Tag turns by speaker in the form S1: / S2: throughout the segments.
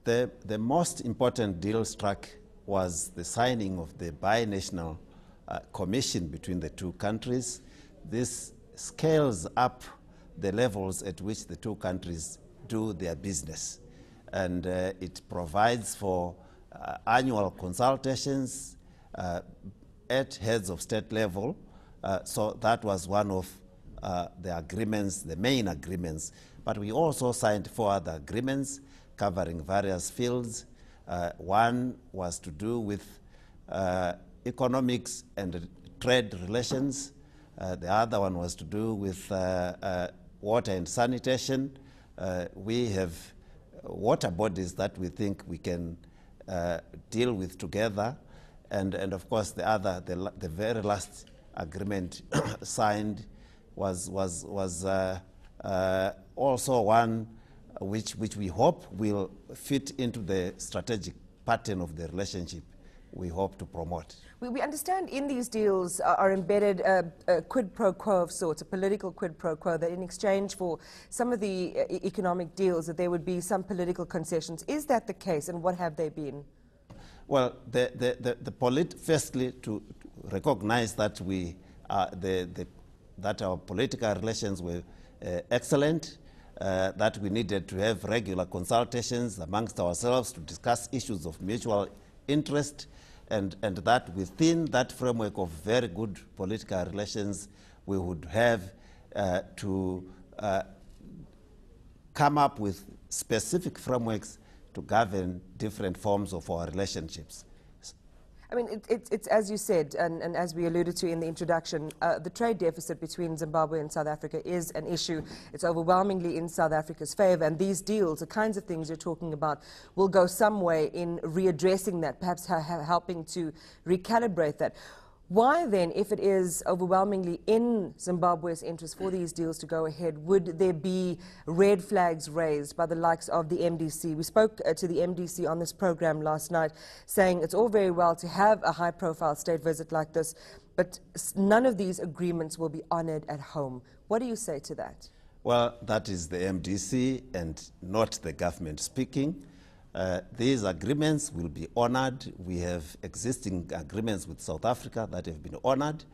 S1: The most important deal struck was the signing of the binational commission between the two countries. This scales up the levels at which the two countries do their business, and it provides for annual consultations at heads of state level. So that was one of the agreements, the main agreements. But we also signed 4 other agreements covering various fields. One was to do with economics and trade relations. The other one was to do with water and sanitation. We have water bodies that we think we can deal with together. And of course, the very last agreement signed was also one which we hope will fit into the strategic pattern of the relationship we hope to promote.
S2: We understand in these deals are embedded a quid pro quo of sorts, a political quid pro quo, that in exchange for some of the economic deals that there would be some political concessions. Is that the case, and what have they been?
S1: Well, firstly, to recognize that that our political relations were excellent, that we needed to have regular consultations amongst ourselves to discuss issues of mutual interest, and that within that framework of very good political relations, we would have to come up with specific frameworks to govern different forms of our relationships.
S2: I mean, it's as you said, and as we alluded to in the introduction, the trade deficit between Zimbabwe and South Africa is an issue. It's overwhelmingly in South Africa's favor, and these deals, the kinds of things you're talking about, will go some way in readdressing that, perhaps helping to recalibrate that. Why then, if it is overwhelmingly in Zimbabwe's interest for these deals to go ahead, would there be red flags raised by the likes of the MDC? We spoke to the MDC on this program last night, saying it's all very well to have a high-profile state visit like this, but none of these agreements will be honored at home. What do you say to that?
S1: Well, that is the MDC and not the government speaking. These agreements will be honored. We have existing agreements with South Africa that have been honored.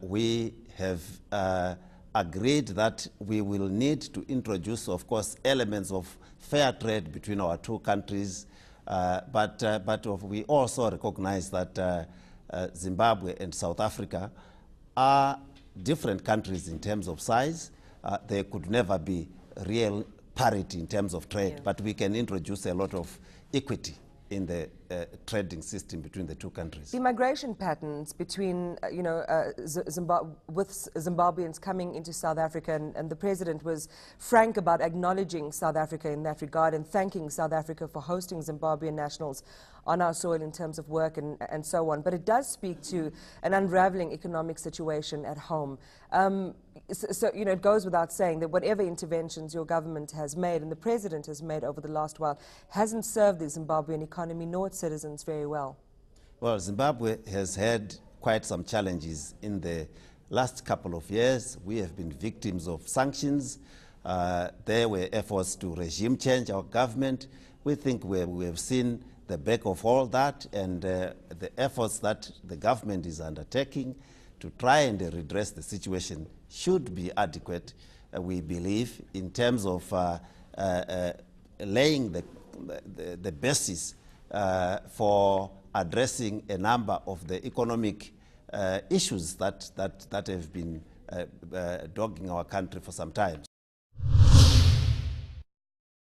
S1: We have agreed that we will need to introduce, of course, elements of fair trade between our two countries, but we also recognize that Zimbabwe and South Africa are different countries in terms of size. There could never be real parity in terms of trade, but we can introduce a lot of equity in the trading system between the two countries.
S2: The migration patterns between, with Zimbabweans coming into South Africa, and the President was frank about acknowledging South Africa in that regard and thanking South Africa for hosting Zimbabwean nationals on our soil in terms of work and so on. But it does speak to an unraveling economic situation at home. So, it goes without saying that whatever interventions your government has made and the President has made over the last while hasn't served the Zimbabwean economy nor its citizens very well.
S1: Well, Zimbabwe has had quite some challenges in the last couple of years. We have been victims of sanctions. There were efforts to regime change our government. We think we have seen the back of all that, and the efforts that the government is undertaking to try and redress the situation should be adequate, we believe, in terms of laying the basis for addressing a number of the economic issues that have been dogging our country for some time.